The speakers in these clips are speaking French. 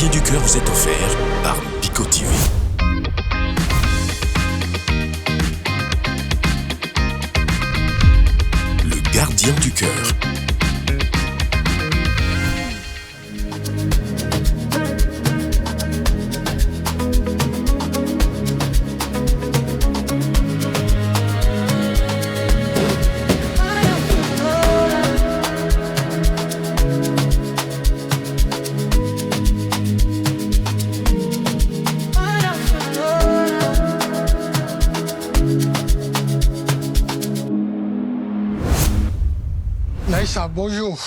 gardien du cœur vous est offert par Bico TV. Le gardien du cœur. Naïssa, bonjour.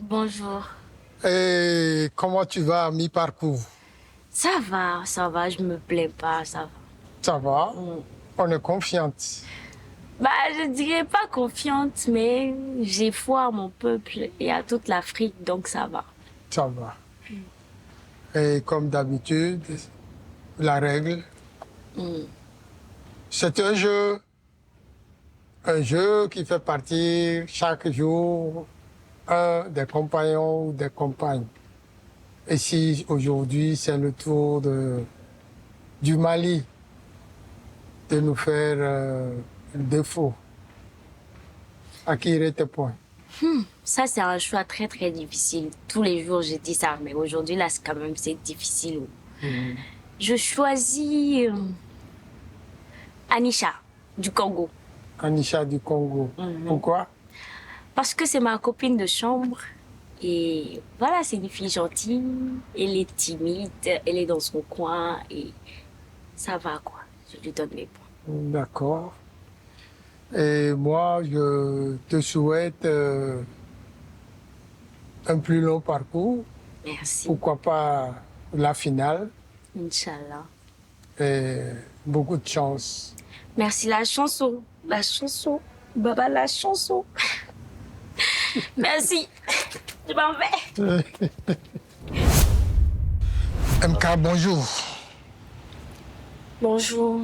Bonjour. Et comment tu vas à mi-parcours? Ça va, je me plais pas, ça va. Ça va? On est confiante. Bah, je dirais pas confiante, mais j'ai foi à mon peuple et à toute l'Afrique, donc ça va. Ça va. Et comme d'habitude, la règle, c'est un jeu. Un jeu qui fait partie chaque jour un des compagnons ou des compagnes. Et si aujourd'hui c'est le tour du Mali de nous faire un défaut, à qui irait tes points? Ça, c'est un choix très très difficile. Tous les jours, je dis ça, mais aujourd'hui, là, c'est difficile. Je choisis Anisha, du Congo. Anisha du Congo. Pourquoi? Parce que c'est ma copine de chambre. Et voilà, c'est une fille gentille. Elle est timide, elle est dans son coin et ça va, quoi. Je lui donne mes points. D'accord. Et moi, je te souhaite un plus long parcours. Merci. Pourquoi pas la finale. Inch'Allah. Et beaucoup de chance. Merci, la chanson. La chanson. Baba, la chanson. Merci. Je m'en vais. MK, bonjour. Bonjour,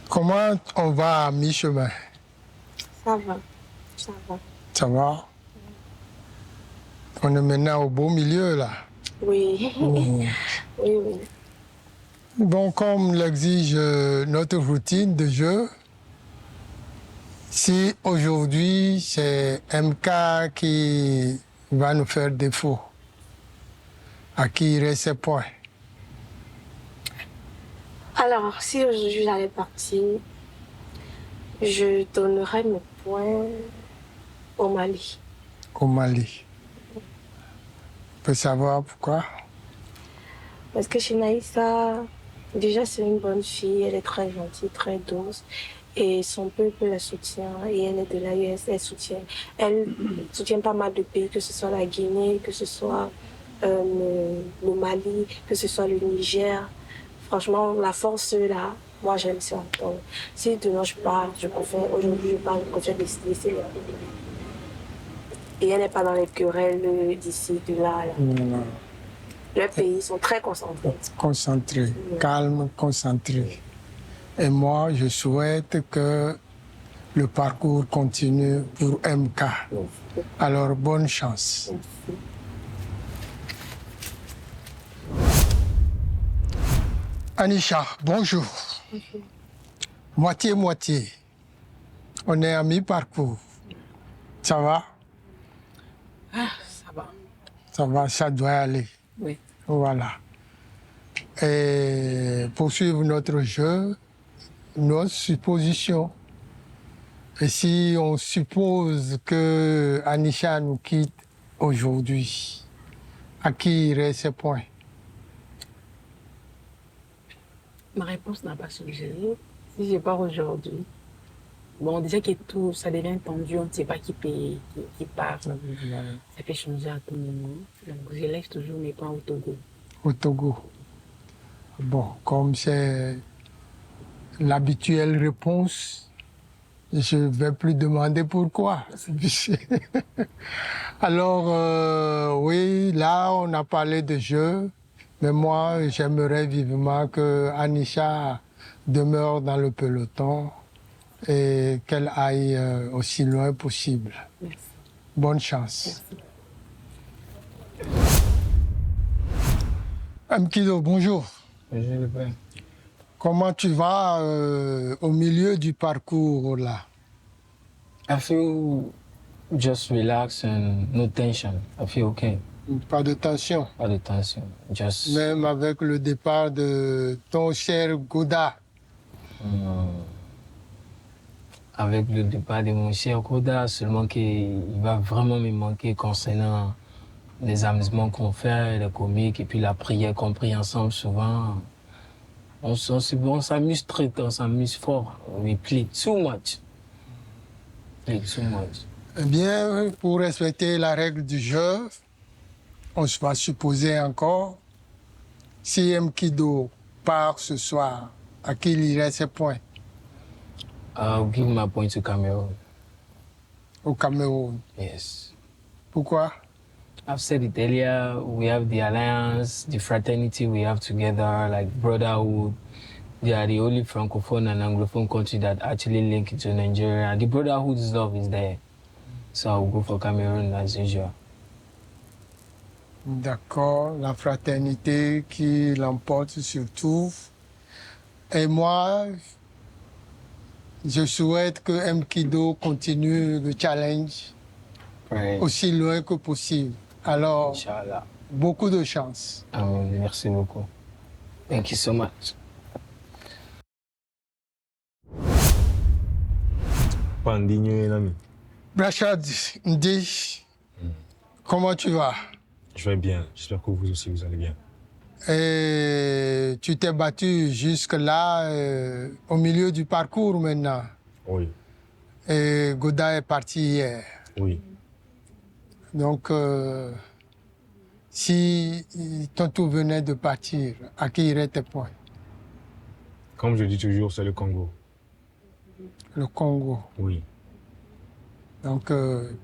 Comment on va à mi-chemin? ça va, ça va. Ça va? On est maintenant au beau milieu, là. Oui, oui. Bon, comme l'exige notre routine de jeu, si aujourd'hui c'est MK qui va nous faire défaut, à qui irait ses points? Alors, si aujourd'hui j'allais partir, je donnerais mes points au Mali. Au Mali. On peut savoir pourquoi? Parce que chez Naïssa, déjà c'est une bonne fille, elle est très gentille, très douce. Et son peuple la soutient, et elle est de l'AES, elle soutient pas mal de pays, que ce soit la Guinée, que ce soit le Mali, que ce soit le Niger. Franchement, la force là, moi j'aime ça. Donc, si demain je pars, aujourd'hui je pars, je préfère laisser le pays. Et elle n'est pas dans les querelles d'ici, de là. Non. Les pays sont très concentrés. Concentré, calme, concentré. Et moi, je souhaite que le parcours continue pour MK. Alors, bonne chance. Anisha, bonjour. Moitié-moitié. On est à mi-parcours. Ça va? Ça va. Ça va, ça doit aller. Oui. Voilà. Et poursuivre notre jeu, nos suppositions. Et si on suppose que Anisha nous quitte aujourd'hui, à qui iraient ses points? Ma réponse n'a pas changé. Si je pars aujourd'hui, bon, déjà que tout, ça devient tendu, on ne sait pas qui part. Ça peut changer à tout moment. Donc, je laisse toujours mes points au Togo. Au Togo. Bon, comme c'est l'habituelle réponse, je ne vais plus demander pourquoi. Alors, oui, là, on a parlé de jeu, mais moi, j'aimerais vivement que Anisha demeure dans le peloton et qu'elle aille aussi loin possible. Merci. Bonne chance. Merci. Mkido, bonjour. Bonjour le père. Comment tu vas au milieu du parcours là? I feel just relaxed and no tension. I feel okay. Pas de tension. Pas de tension. Just Même avec le départ de ton cher Goda. avec le départ de mon cher Koda, seulement qu'il va vraiment me manquer concernant les amusements qu'on fait, les comiques et puis la prière qu'on prie ensemble souvent. On s'amuse on s'amuse fort. We play too much. Play too much. Eh bien, pour respecter la règle du jeu, on va supposer encore, si Mkido part ce soir, à qui il irait ses points? I'll give my point to Cameroon. Au Cameroun. Yes. Pourquoi? I've said it earlier, we have the alliance, the fraternity we have together, like brotherhood. They are the only francophone and anglophone country that actually link to Nigeria. The brotherhood love is there. So I'll go for Cameroon as usual. D'accord, la fraternité qui l'emporte surtout. Et moi, je souhaite que Mkido continue le challenge Right. aussi loin que possible. Alors, Inch'Allah. beaucoup de chance. Amen. Merci beaucoup. Thank you so much. Pandinho et l'ami. Brachad Ndi, comment tu vas? Je vais bien. J'espère que vous aussi, vous allez bien. Et tu t'es battu jusque-là, au milieu du parcours maintenant. Oui, Et Goda est parti hier. oui. Donc, si ton tour venait de partir, à qui iraient tes points? Comme je dis toujours, c'est le Congo. Le Congo. Oui. Donc,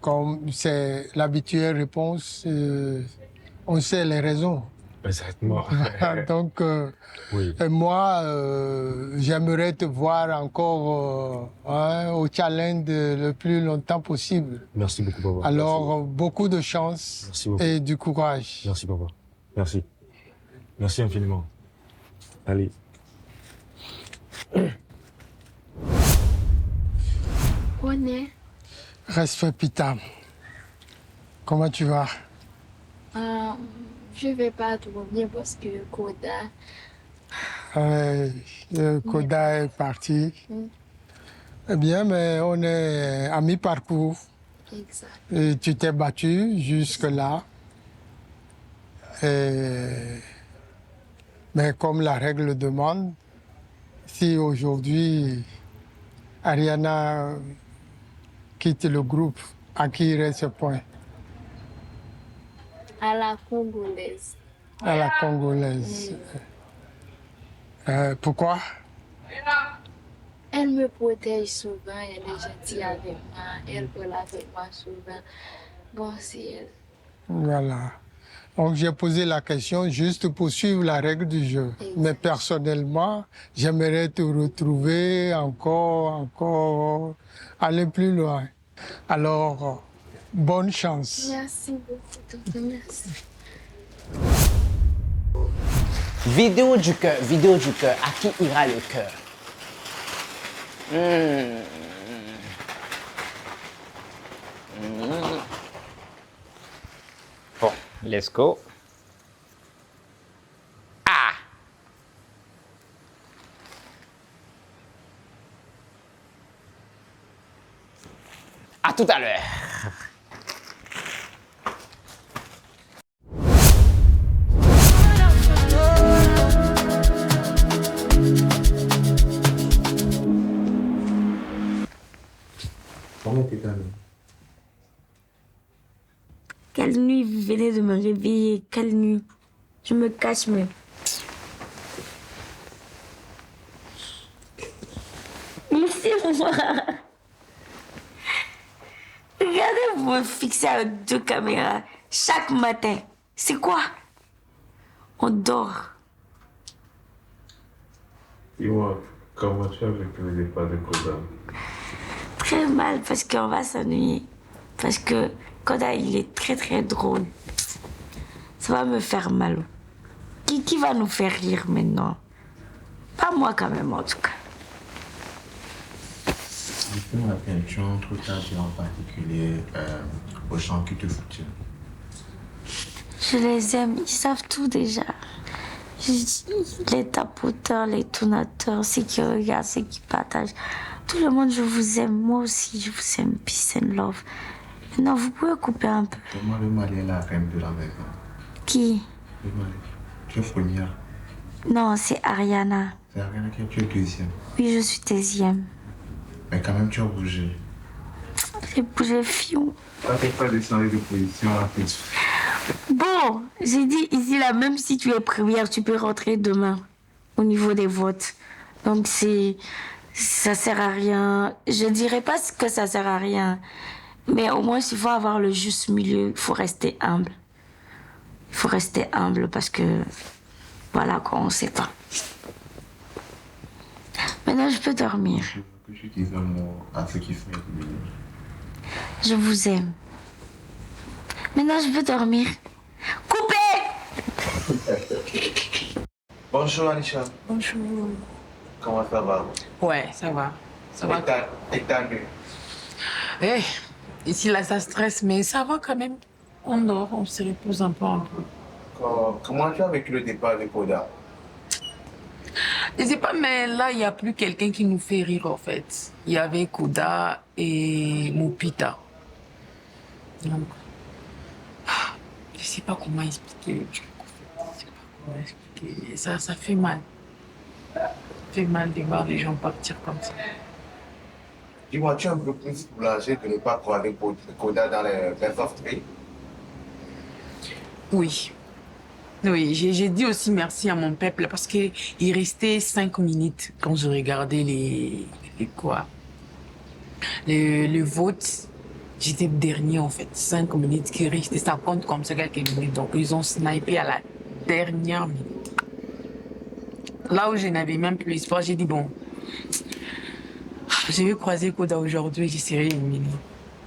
comme c'est l'habituelle réponse, on sait les raisons. Exactement. Donc, Oui. et moi, j'aimerais te voir encore au challenge le plus longtemps possible. Merci beaucoup, papa. Alors, beaucoup de chance Merci beaucoup. et du courage. Merci, papa. Merci. Merci infiniment. Allez. On est. Respect Pitam. Comment tu vas? Je vais pas trop bien parce que Koda. Koda est parti. Eh bien, mais on est à mi-parcours. Exact. Et tu t'es battu jusque-là. Mais comme la règle le demande, si aujourd'hui Ariana quitte le groupe, à qui irait ce point? À la congolaise. À la congolaise. Pourquoi? Elle me protège souvent, elle est gentille avec moi, elle parle avec moi souvent. Bon, c'est elle. Voilà. Donc j'ai posé la question juste pour suivre la règle du jeu. Mais personnellement, j'aimerais te retrouver encore, aller plus loin. Alors, bonne chance. Merci beaucoup, tonton, merci. Vidéo du cœur, à qui ira le cœur? Bon, let's go. Ah! À tout à l'heure. Comment t'es calme? Quelle nuit vous venez de me réveiller? Quelle nuit? Je me cache même. Laissez-moi. Regardez, vous me fixez avec 2 caméras chaque matin. C'est quoi? On dort. Dis-moi, comment tu as vécu le départ de Koda? Très mal parce qu'on va s'ennuyer. Parce que Koda, il est très très drôle. Ça va me faire mal. Qui va nous faire rire maintenant? Pas moi quand même en tout cas. Dis-moi l'attention entre ta vie en particulier aux gens qui te soutiennent. Je les aime, ils savent tout déjà. Les tapoteurs, les tonateurs, ceux qui regardent, ceux qui partagent. Tout le monde, je vous aime. Moi aussi, je vous aime. Peace and love. Maintenant, vous pouvez couper un peu. Comment le Mali est la reine de la maison? Qui? Le Mali. Tu es première. Non, c'est Ariana. C'est Ariana qui est deuxième. Oui, je suis deuxième. Mais quand même, tu as bougé. J'ai bougé fion. Tu n'as pas descendu de position en fait. Bon, j'ai dit ici là, même si tu es première, tu peux rentrer demain au niveau des votes. Donc ça sert à rien. Je dirais pas que ça sert à rien, mais au moins il faut avoir le juste milieu. Il faut rester humble. Il faut rester humble parce que voilà quoi, on sait pas. Maintenant je peux dormir. Que tu dises un mot à ceux qui se mettent. Je vous aime. Maintenant, je veux dormir. Coupez! Bonjour Anisha. Bonjour. Comment ça va? Ouais, ça va. Ça va. Et ta nuit? Eh, ici, là, ça stresse, mais ça va quand même. On dort, on se repose un peu. Comment tu as vécu le départ de Koda? Je sais pas, mais là, il n'y a plus quelqu'un qui nous fait rire, en fait. Il y avait Koda et Moupita. Donc, je sais pas comment expliquer. Je sais pas comment expliquer. Ça fait mal. Ça fait mal de voir les gens partir comme ça. Dis-moi, tu es un peu plus soulagé de ne pas croiser Koda dans les Best of Three? Oui. Oui, j'ai dit aussi merci à mon peuple parce qu'il restait 5 minutes quand je regardais le vote. J'étais dernier en fait, 5 minutes qui restaient, ça compte comme ça quelques minutes. Donc ils ont snipé à la dernière minute. Là où je n'avais même plus espoir, j'ai dit bon, je vais croiser Koda aujourd'hui, j'essaierai éliminer.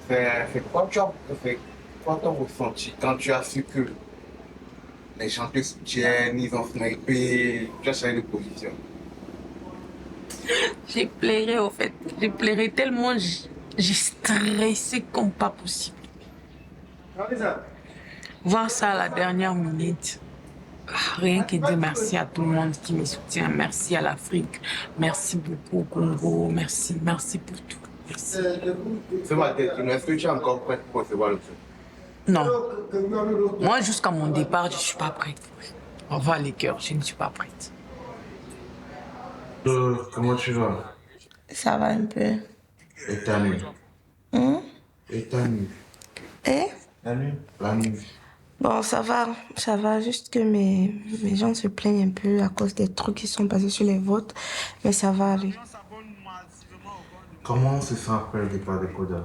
C'est quoi ton ressenti quand tu as su que les gens te soutiennent, ils ont snipé, tu as changé de position? J'ai pleuré en fait, j'ai pleuré tellement, j'ai stressé comme pas possible. Voir ça à la dernière minute, rien que dire merci à tout le monde qui me soutient, merci à l'Afrique, merci beaucoup au Congo, merci pour tout. Merci. Ce matin, est-ce que tu es encore prête pour recevoir le feu? Non. Moi, jusqu'à mon départ, je ne suis pas prête. Au revoir les cœurs, je ne suis pas prête. Comment tu vas? Ça va un peu. Et ta nuit? Et ta nuit? Et? La nuit? La nuit. Bon, ça va, juste que mes gens se plaignent un peu à cause des trucs qui sont passés sur les votes, mais ça va aller. Comment on se sent après le départ de Koda?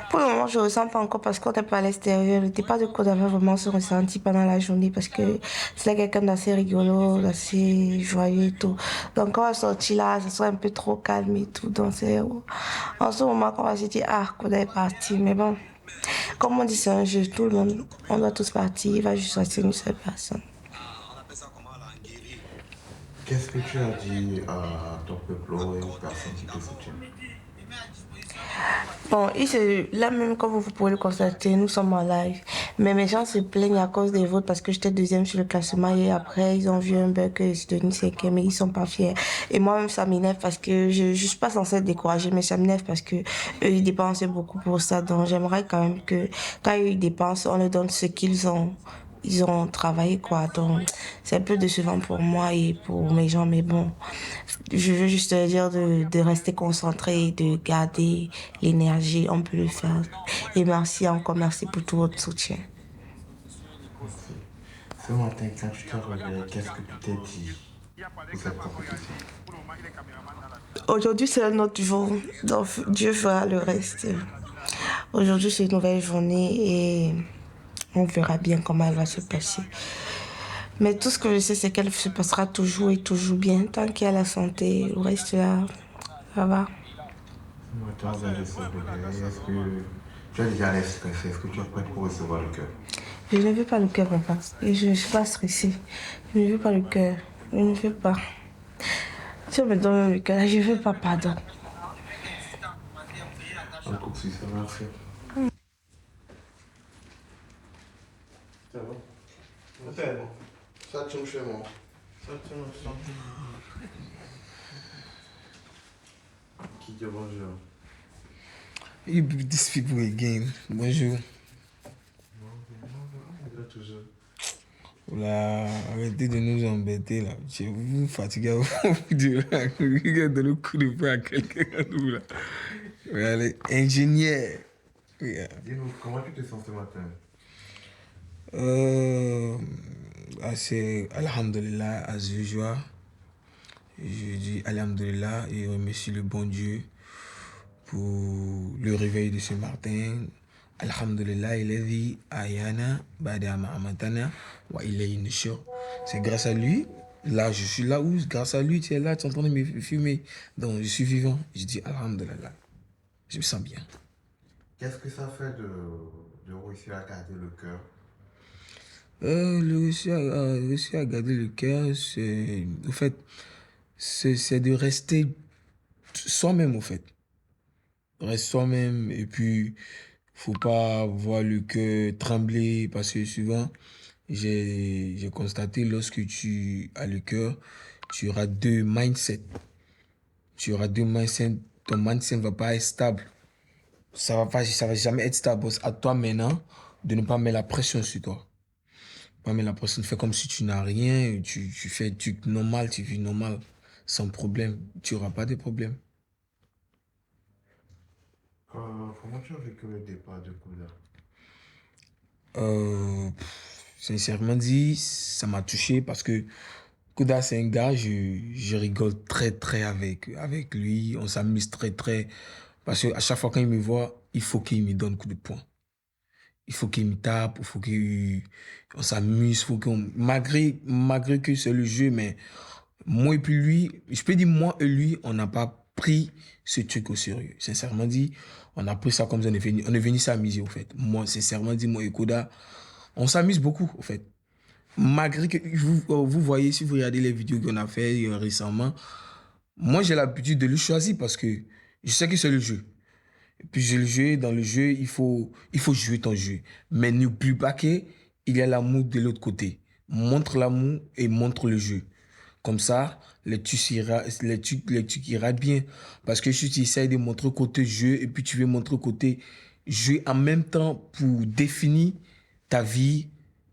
Pour le moment, je ne ressens pas encore parce qu'on n'est pas à l'extérieur. Le départ de Koda va vraiment se ressentir pendant la journée parce que c'est quelqu'un d'assez rigolo, d'assez joyeux et tout. Donc, quand on va sortir là, ça sera un peu trop calme et tout. Donc, c'est en ce moment qu'on va se dire, ah, Koda est parti. Mais bon, comme on dit, c'est un jeu. Tout le monde, on doit tous partir. Il va juste rester une seule personne. Qu'est-ce que tu as dit à ton peuple et aux personnes qui te soutiennent? Bon, là même, comme vous pouvez le constater, nous sommes en live. Mais mes gens se plaignent à cause des votes parce que j'étais deuxième sur le classement et après, ils ont vu un bug que je suis devenue cinquième mais ils sont pas fiers. Et moi-même, ça m'énerve parce que je suis pas censée être découragée, mais ça m'énerve parce que eux, ils dépensent beaucoup pour ça. Donc, j'aimerais quand même que quand ils dépensent, on leur donne ce qu'ils ont. Ils ont travaillé, quoi. Donc, c'est un peu décevant pour moi et pour mes gens, mais bon. Je veux juste dire de rester concentré et de garder l'énergie. On peut le faire. Et merci encore, merci pour tout votre soutien. Ce matin, quand tu t'es réveillé, qu'est-ce que tu t'es dit pour cette compétition? Aujourd'hui, c'est un autre jour. Donc, Dieu fera le reste. Aujourd'hui, c'est une nouvelle journée et on verra bien comment elle va se passer. Mais tout ce que je sais, c'est qu'elle se passera toujours et toujours bien. Tant qu'il y a la santé, le reste là, ça va. Est-ce que tu as déjà l'air stressé? Est-ce que tu es prête pour recevoir le cœur? Je ne veux pas le cœur, papa. Et je ne suis pas stressée. Je ne veux pas le cœur. Je ne veux pas. Si on me donne le cœur, je ne veux pas, pardon. Un coup de ça va faire. Ça va? C'est bon. Ça tient chez moi. Ça tient chez moi. Qui dit bonjour? You these people again. Bonjour. Toujours. Là, arrêtez de nous embêter là. Je vous fatigue à vous dire là. Vous donner le coup de poing à quelqu'un nous là. Regardez, ingénieur. Yeah. Dis-nous, comment tu te sens ce matin? C'est Alhamdulillah, as usual. Je dis Alhamdulillah et remercie le bon Dieu pour le réveil de ce matin. Alhamdulillah, il est dit Ayana, Bada Mahamatana, wa ilayhi nushur. C'est grâce à lui, là je suis là où, grâce à lui, tu es là, tu es en train de me filmer. Donc je suis vivant. Je dis Alhamdulillah. Je me sens bien. Qu'est-ce que ça fait de réussir à garder le cœur? Réussir à garder le cœur, c'est, en fait, c'est de rester soi-même, en fait. Reste soi-même et puis faut pas voir le cœur trembler parce que souvent j'ai constaté lorsque tu as le cœur, tu auras deux mindsets. Tu auras deux mindsets. Ton mindset ne va pas être stable. Ça va jamais être stable. C'est à toi maintenant de ne pas mettre la pression sur toi. Pas mettre la pression. Fais comme si tu n'as rien. Tu fais du truc normal, tu vis normal, sans problème. Tu n'auras pas de problème. Comment tu as vécu le départ de Kouda? Sincèrement dit, ça m'a touché parce que Kouda, c'est un gars, je rigole très avec lui. On s'amuse très. Parce qu'à chaque fois qu'il me voit, il faut qu'il me donne un coup de poing. Il faut qu'il me tape, il faut qu'on s'amuse, malgré que c'est le jeu, mais moi et puis lui, je peux dire moi et lui, on n'a pas pris ce truc au sérieux. Sincèrement dit, on a pris ça comme ça, on est venu s'amuser au fait. Moi, sincèrement dit, moi et Kouda, on s'amuse beaucoup au fait. Malgré que vous voyez, si vous regardez les vidéos qu'on a fait récemment, moi j'ai l'habitude de le choisir parce que je sais que c'est le jeu. Et puis je le jeu, dans le jeu, il faut jouer ton jeu. Mais n'oublie pas qu'il y a l'amour de l'autre côté. Montre l'amour et montre le jeu. Comme ça, les trucs ira bien. Parce que si tu essayes de montrer côté jeu et puis tu veux montrer côté jeu en même temps pour définir ta vie,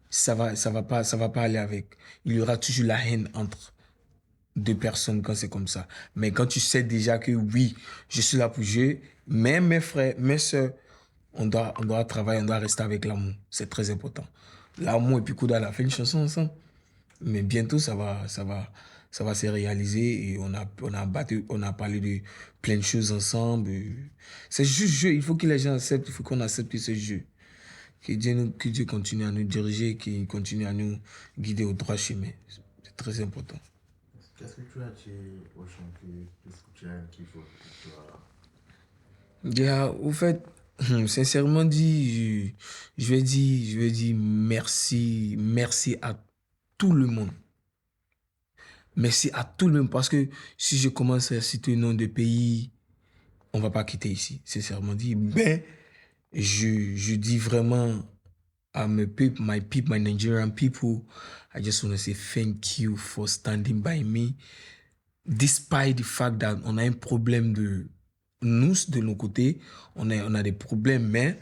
ça va pas aller avec. Il y aura toujours la haine entre deux personnes quand c'est comme ça. Mais quand tu sais déjà que oui, je suis là pour jouer, mais mes frères, mes soeurs, on doit travailler, on doit rester avec l'amour. C'est très important. L'amour et puis Kouda, on a fait une chanson ensemble. Mais bientôt, ça va se réaliser et on a parlé de plein de choses ensemble. C'est juste jeu. Il faut que les gens acceptent, il faut qu'on accepte que c'est jeu. Que Dieu continue à nous diriger, qu'il continue à nous guider au droit chemin. C'est très important. Qu'est-ce que tu as dit aux chantiers? Qu'est-ce que tu as qui faut Au fait, sincèrement dit, je vais dire merci à tout le monde. Merci à tout le monde parce que si je commence à citer le nom de pays, on va pas quitter ici, sincèrement dit. Mais je dis vraiment à my Nigerian people, I just want to say thank you for standing by me. Despite the fact that on a un problème de nos côtés, on a des problèmes, mais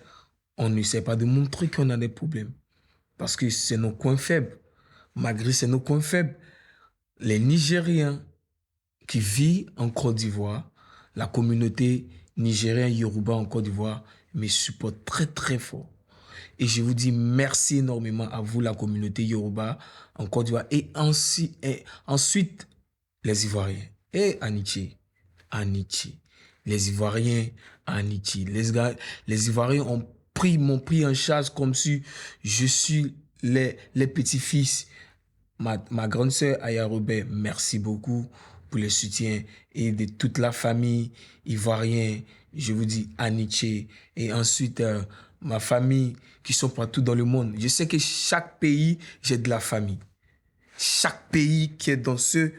on n'essaie pas de montrer qu'on a des problèmes. Parce que c'est nos coins faibles. Malgré c'est nos coins faibles, les Nigériens qui vivent en Côte d'Ivoire, la communauté nigérienne Yoruba en Côte d'Ivoire me supporte très fort. Et je vous dis merci énormément à vous, la communauté Yoruba en Côte d'Ivoire. Et ensuite, les Ivoiriens. Et Anichi. Les Ivoiriens, Anichi. Les Ivoiriens m'ont pris en charge comme si je suis les petits-fils. Ma grande sœur Aya Robert, merci beaucoup pour le soutien et de toute la famille ivoirienne. Je vous dis Anichi. Et ensuite, ma famille qui sont partout dans le monde. Je sais que chaque pays, j'ai de la famille. Chaque pays qui est dans cette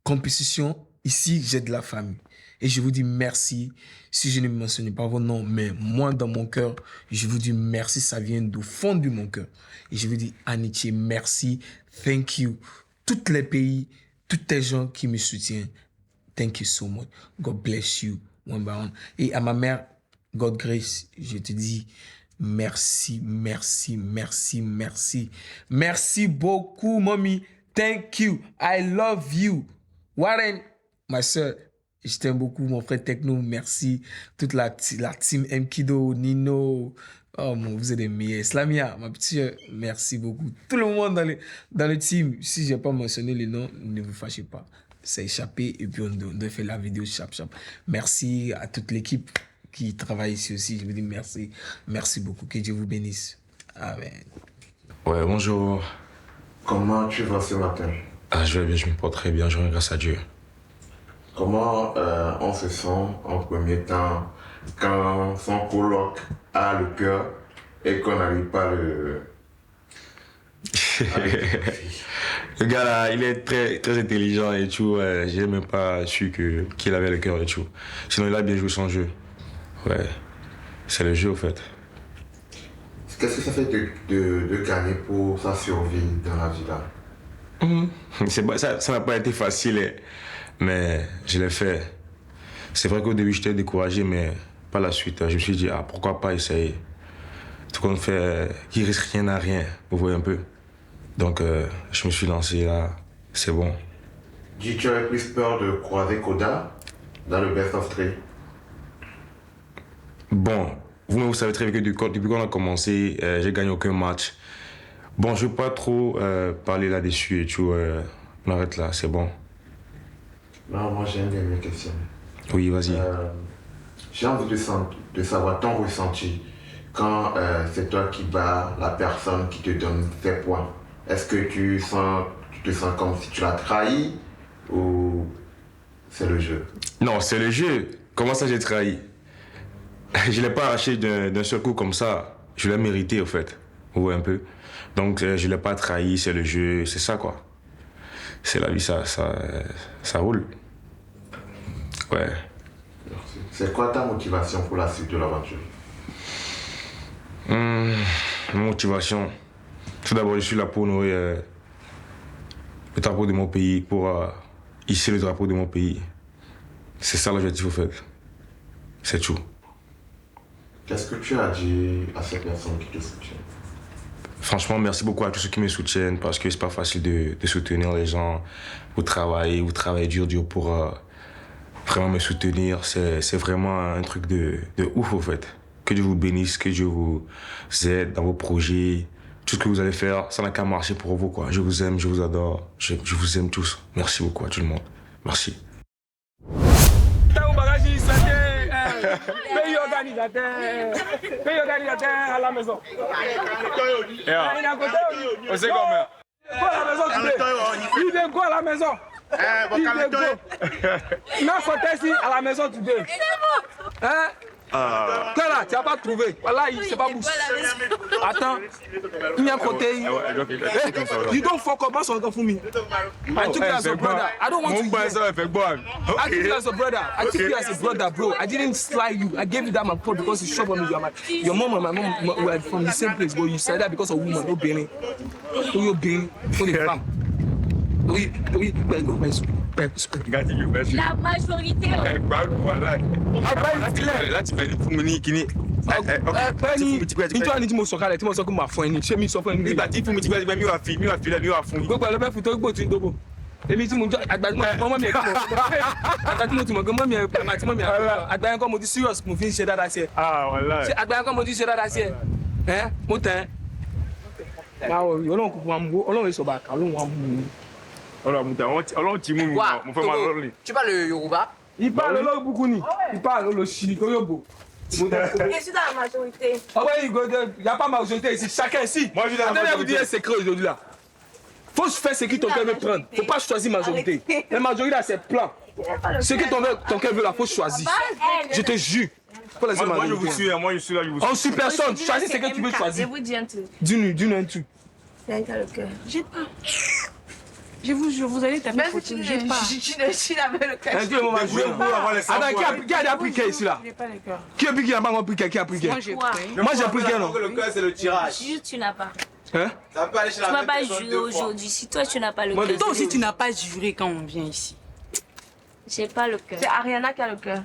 compétition, ici, j'ai de la famille. Et je vous dis merci. Si je ne mentionne pas vos noms, mais moi, dans mon cœur, je vous dis merci. Ça vient du fond de mon cœur. Et je vous dis, Aniche, merci. Thank you. Tous les pays, tous les gens qui me soutiennent, thank you so much. God bless you. One by one. Et à ma mère, God grace, je te dis merci, merci, merci, merci. Merci beaucoup, mommy. Thank you. I love you. Warren, ma soeur, je t'aime beaucoup, mon frère Techno, merci. Toute la team Mkido, Nino, oh mon, vous êtes des meilleurs. Slamia, ma petite, merci beaucoup. Tout le monde dans le team, si je n'ai pas mentionné les noms, ne vous fâchez pas. C'est échappé et puis on doit faire la vidéo chap. Merci à toute l'équipe qui travaille ici aussi. Je vous dis merci. Merci beaucoup. Que Dieu vous bénisse. Amen. Ouais, bonjour. Comment tu vas ce matin? Ah, je vais bien, je me porte très bien, je rends grâce à Dieu. Comment on se sent en premier temps quand son coloc a le cœur et qu'on n'arrive pas le... Le gars là, il est très, très intelligent et tout. J'ai même pas su qu'il avait le cœur et tout. Sinon, il a bien joué son jeu. Ouais, c'est le jeu, au fait. Qu'est-ce que ça fait de gagner pour sa survie dans la vie là? Ça n'a pas été facile, mais je l'ai fait. C'est vrai qu'au début, j'étais découragé, mais par la suite, je me suis dit, pourquoi pas essayer? Tout qu'on fait, qui risque rien à rien, vous voyez un peu. Donc, je me suis lancé là, c'est bon. Tu avais plus peur de croiser Koda dans le Best of 3? Bon, vous savez très bien que depuis qu'on a commencé, j'ai gagné aucun match. Bon, je ne veux pas trop parler là-dessus et tout. On arrête là, c'est bon. Non, moi j'ai une dernière question. Oui, vas-y. J'ai envie de savoir ton ressenti quand c'est toi qui bats la personne qui te donne ses points. Est-ce que tu te sens comme si tu l'as trahi ou c'est le jeu? Non, c'est le jeu. Comment ça j'ai trahi? Je ne l'ai pas arraché d'un seul coup comme ça. Je l'ai mérité, au fait. Vous voyez un peu. Donc, je ne l'ai pas trahi, c'est le jeu, c'est ça, quoi. C'est la vie, ça roule. Ouais. C'est quoi ta motivation pour la suite de l'aventure? Motivation. Tout d'abord, je suis là pour nourrir le drapeau de mon pays, pour hisser le drapeau de mon pays. C'est ça l'objectif, au fait. C'est tout. Qu'est-ce que tu as dit à ces personnes qui te soutiennent? Franchement, merci beaucoup à tous ceux qui me soutiennent parce que c'est pas facile de soutenir les gens. Vous travaillez dur pour vraiment me soutenir. C'est vraiment un truc de ouf, au fait. Que Dieu vous bénisse, que Dieu vous aide dans vos projets. Tout ce que vous allez faire, ça n'a qu'à marcher pour vous, quoi. Je vous aime, je vous adore. Je vous aime tous. Merci beaucoup à tout le monde. Merci. Pays organisateur à la maison. On sait comment. Quoi à la maison today? Il est quoi à la maison? Il est go. Non, faut ici à la maison today. Hein? Quoi là? Tu n'as pas trouvé. Voilà, c'est pas mousse. Attends. Il y a un côté. You don't fuck up on the me. I took you as a brother. I don't want to. I took you as a brother. I took you as a brother, bro. I didn't slide you. I gave you that my phone because you showed me your mom and my mom were from the same place, but you said that because of woman. No being. No being. No the femme. Oui, la majorité. Là, tu fais pour me qui ni. Tu m'as sokalé, tu m'as sokalé ma foi ni. Chez mi sokalé ni. Bati pour me dire mi wa fi, mi wa fi, mi wa fun. Gbogbo le be fu to gbo tin dobo. Èmi tí mo mama mi ko. Àgbà tí mo ti mọ̀ gan mama mi àti mama mi. Àgbà yẹn ko mo ti serious mo fi ń ṣe dáadáa sí ẹ. Wallahi. Ṣé àgbà yẹn ko mo ti ṣe dáadáa sí ẹ. Mo tẹ̀. Báwo Ọlọ́run kò wa mu. Ọlọ́run so ba ka Ọlọ́run wa mu. Ọlọ́run ti mú mi, mo fẹ́ máa lọ́rùn ni. Tu parles le Yoruba? Il parle l'autre beaucoup ni. Il parle le Chili-Koyobo. Je suis dans la majorité. Ah ouais, il n'y a pas majorité ici, chacun ici. Moi je suis dans la majorité. Je vais vous dire un secret aujourd'hui là. Faut faire ce que ton cœur veut prendre. Faut pas choisir majorité. La majorité là c'est plan. Ce que ton cœur veut là, faut choisir. Je te jure. Faut laisser Moi, je majorité. vous suis, moi, je suis là, je vous suis. On suit personne. Choisis ce que tu veux Je choisir. vous dis un truc. Dis-nous un truc. Naïta le cœur. J'ai pas. Je vous jure, vous allez taper photo. J'ai pas. Tu n'avais le cœur. Un Dieu, on va jouer. Attends, qui a pris quel ici là? J'ai pas le cœur. Qui a pris qui a pas pris quel? Qui a pris quel? Moi, j'ai pris. Moi, j'ai pris quel non? Le cœur, c'est le tirage. Juste, tu n'as pas. Hein? Ça peut aller chez Tu la vas même pas personne jurer 2 fois. aujourd'hui. Si toi, tu n'as pas le Moi, cœur. Toi aussi, tu n'as pas juré quand on vient ici. J'ai pas le cœur. C'est Ariana qui a le cœur.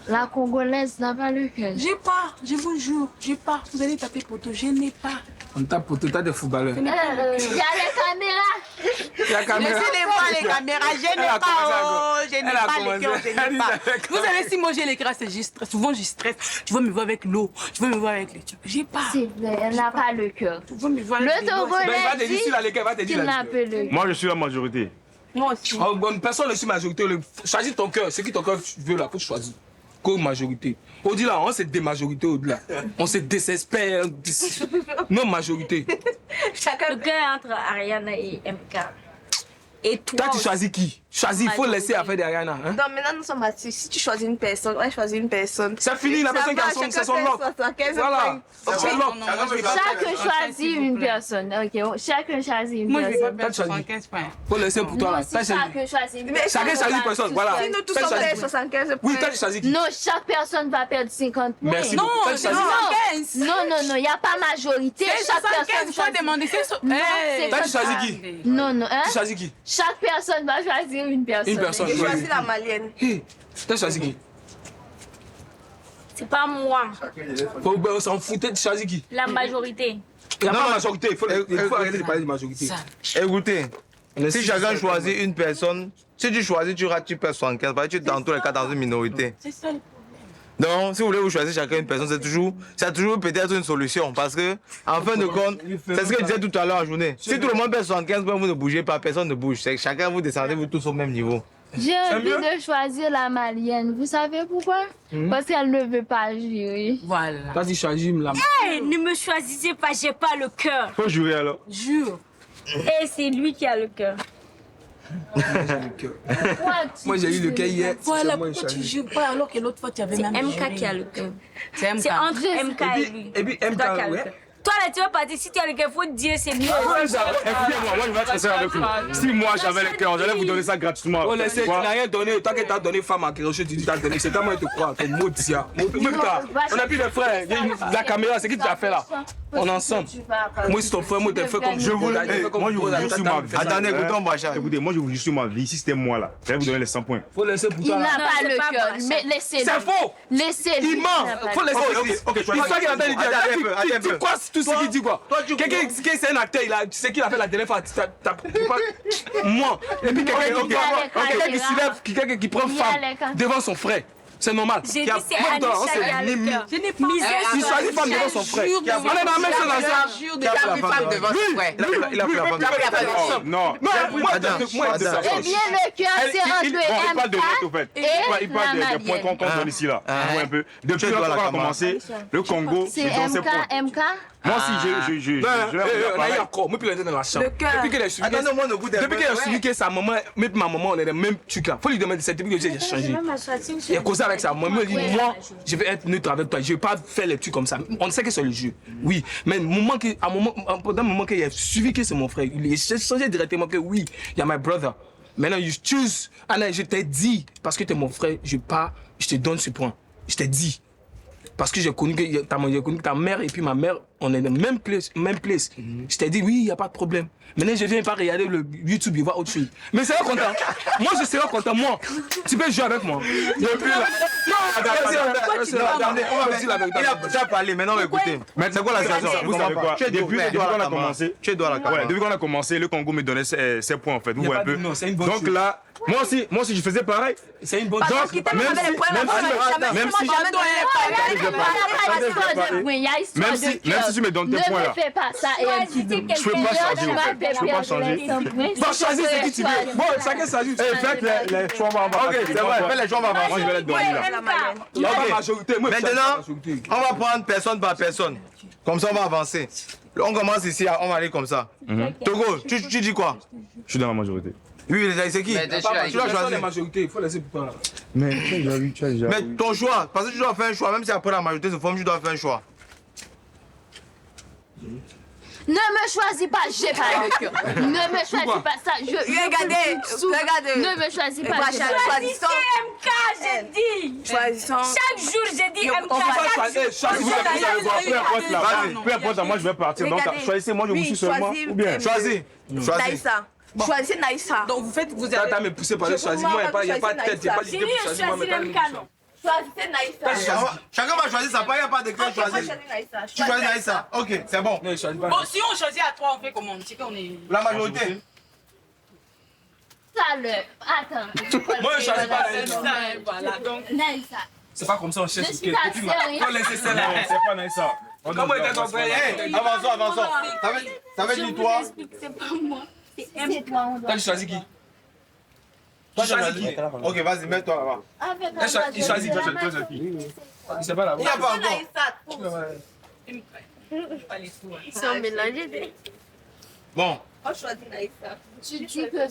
La Congolaise n'a pas le cœur. J'ai pas, je vous jure, j'ai pas. Vous allez taper photo, je n'ai pas. On tape pour tout, t'as des footballeurs. Il y a les caméras. La caméra. Laissez-les voir les caméras, je n'ai pas. Oh, je n'ai pas le cœur, je n'ai pas. Vous savez, si moi j'ai l'écran, c'est juste souvent je stresse. Tu veux me voir avec l'eau, tu veux me voir avec les trucs. J'ai pas. C'est vrai, elle n'a pas le cœur. Tu veux me voir Le avec les doigts, Ben, il va te Togolais dire si la dit lesquels va te dire qu'il la n'a pas le cœur. Moi, je suis la majorité. Moi aussi. Oh, bonne personne ne suit majorité. Choisis ton cœur. Ce qui ton cœur veut là, faut choisir. Qu'au majorité. Au-delà, on se démajorité au-delà. On se désespère. Non, majorité. Le cœur entre Ariana et MK. Et toi, Toi, tu choisis qui? Choisis, il faut laisser affaire d'Ariana. Hein? Non, maintenant nous sommes assis. Si tu choisis une personne, on choisit une personne. C'est fini, la personne qui a son lock. Voilà. Chacun choisit une personne. Ok, chacun choisit une Moi, je vais pas personne. perdre 75 points. Faut laisser pour toi là. Non, si chacun choisit une Chacun choisit une personne, voilà. Si nous tous Toi, tu sommes choisis- 75 points. Oui, toi, tu choisis qui? Non, chaque personne va perdre 50 points. Merci Non, beaucoup. Toi, tu c'est choisis- 75. Non, il n'y a pas majorité. C'est Chaque 75, personne il faut choisit. demander. C'est Non, c'est Toi, pas tu choisis ça. qui? Non, hein? Tu choisis qui? Chaque personne va choisir une personne. Une personne. Je Ouais. choisis la malienne. Hey, toi, tu choisis qui? c'est pas moi. On s'en foutait, tu choisis qui? La majorité. Il n'y a pas de majorité. Il faut arrêter de parler de majorité. Écoutez, si chacun choisit une personne, si tu choisis, tu rates, tu perds 75, parce que tu es dans tous les cas dans une minorité. C'est ça. Donc, si vous voulez vous choisir chacun une personne, c'est toujours peut-être une solution. Parce que, en fin de compte, c'est ce que je disais tout à l'heure en journée. Si tout le monde perd 75 points, vous ne bougez pas, personne ne bouge. C'est que chacun vous descendez, vous tous au même niveau. J'ai envie de choisir la malienne. Vous savez pourquoi? Parce qu'elle ne veut pas jurer. Voilà. Vas-y, choisis la. Hey, ne me choisissez pas, j'ai pas le cœur. Faut jurer alors. Jure. Et c'est lui qui a le cœur. Moi, j'ai eu le cœur hier. Voilà, pourquoi tu jures pas alors que l'autre fois tu avais C'est même MK qui a le cœur. C'est MK. C'est entre MK et lui. Et puis, C'est toi qui as MK, le ouais. cœur. Toi là, tu vas partir, si tu as le cœur, faut te dire c'est lui. Écoutez-moi, moi je vais être sincère avec vous. Si moi j'avais le cœur, j'allais vous donner ça gratuitement. Oh, laissez, tu Quoi? n'as rien donné. Toi qui t'as donné femme à Kéroché, tu dis t'as donné. C'est comment il te croit, ton mot tia. On a plus de frères. La caméra, c'est qui tu as fait là? On est ensemble. Moi, c'est ton frère, moi, t'es fait comme Je vous moi je vous jure sur ma vie. Attendez, écoutons Bachar. Écoutez, moi je vous jure sur ma vie. Si c'était moi là, j'allais vous donner les 100 points. Faut laisser pour Il toi n'a là. pas c'est le pas cœur. vrai, ça. Mais laissez-le. C'est faux! Laissez-le. Il ment! Faut laisser. Ok, Il faut qu'il entende dire. Tu dis quoi tout ce qu'il dit quoi? Toi, tu Quelqu'un qui c'est un acteur, tu sais qu'il a fait la dernière fois. Moi. Et puis quelqu'un qui s'élève, quelqu'un qui prend femme devant son frère. C'est normal. J'ai dit c'est Anisha qui a le cœur. Je n'ai pas. Il choisit femme devant son frère. On est dans la même chose ensemble. Jure de Qui a pris la femme devant son frère. Il a pris la femme devant son frère. Non. Moi, Eh bien, le cœur, c'est Il parle de entre notes au fait. et Il parle la des points qu'on malienne. donne ici là. Vous voyez un peu. Depuis Tu dois là la qu'on a caméra. commencé, le Congo, C'est c'est dans ses points. MK. Moi aussi, je On a eu encore. Moi, puis il était dans la chambre. Depuis qu'il a suivi. Attendez, moi, ne vous Depuis qu'il a suivi que sa maman, même ma maman, on est dans le même truc là. Faut lui demander, c'est depuis que j'ai changé. Il a causé avec sa maman. Il dit, moi, je vais être neutre avec toi. Je vais pas faire les trucs comme ça. On sait que c'est le jeu. Oui. Mais pendant un moment qu'il a suivi que c'est mon frère, il a changé directement que oui, il y a my brother. Maintenant, you choose. Anna, je t'ai dit, parce que t'es mon frère, je te donne ce point. Je t'ai dit. Parce que j'ai connu que ta mère et puis ma mère, on est dans la même place. Je t'ai dit, oui, il n'y a pas de problème. Maintenant, je viens pas regarder le YouTube, il voit autre chose. Mais c'est content. Moi, je serai content. Moi, tu peux jouer avec moi. Depuis là. Il a déjà parlé, maintenant on va écouter. C'est quoi la situation? Vous savez quoi? Depuis qu'on a commencé, Tu dois la caméra. depuis qu'on a commencé, le Congo me donnait ses points en fait. Vous Y a voyez un pas de peu. non, c'est une bonne Donc chose. là, moi aussi, je faisais pareil. C'est une bonne Donc, chose. même si tu me donnes tes points là, Ne fais pas ça et tu dis je peux pas changer en fait. Je peux pas changer. Va choisir ce que tu veux. Bon, chacun s'ajoute. Faites les choix en bas. Ok, c'est vrai, fais les choix, on va voir. Moi, je vais les donner là. Il y a pas Ok. de majorité. Moi, je suis Maintenant, la majorité. on va prendre personne par personne. Comme ça, on va avancer. On commence ici, on va aller comme ça. Togo, tu dis quoi? Je suis dans la majorité. Oui, c'est qui? Tu dois choisir la majorité, il faut laisser pour toi là. Mais tu as déjà vu, Mais ton choix, parce que tu dois faire un choix, même si après la majorité se forme, tu dois faire un choix. Ne me choisis pas, j'ai pas le cœur. Ne me choisis pas, ça, Regardez. Ne me choisis pas. Choisissez MK, j'ai dit. Choisissons. Chaque jour, j'ai dit MK. Peu importe, moi je vais partir. Donc choisissez, moi je vous suis seulement. Ou bien choisis. Naïssa. Choisissez Naïssa. Donc vous faites, vous T'as me poussé par le choisir-moi, il n'y a pas de tête, il n'y a pas d'idée pour choisir moi, mais pas de choisissez Naïssa. Chacun va choisir sa part, il n'y a pas de cœur choisir. Tu choisis Naïssa. Ok, c'est bon. Bon, si on choisit à 3, on fait comment? C'est qu'on est. La majorité. Ça le. Attends. Moi je choisis pas Naïssa. Voilà, donc. Naïssa. C'est pas comme ça, on cherche ce qui est. Explication, Faut laisser ça là. C'est pas Naïssa. Comment était ton frère? Avançons. Ça veut dire toi. C'est pas moi. C'est M. Toi, tu choisis qui? Toi, tu choisis qui? Ok, vas-y, mets-toi là-bas. Il choisit qui? Il sait pas là-bas. Il n'y a pas encore. Ils sont mélangés. Bon. On choisit Naïssa. Tu dis que.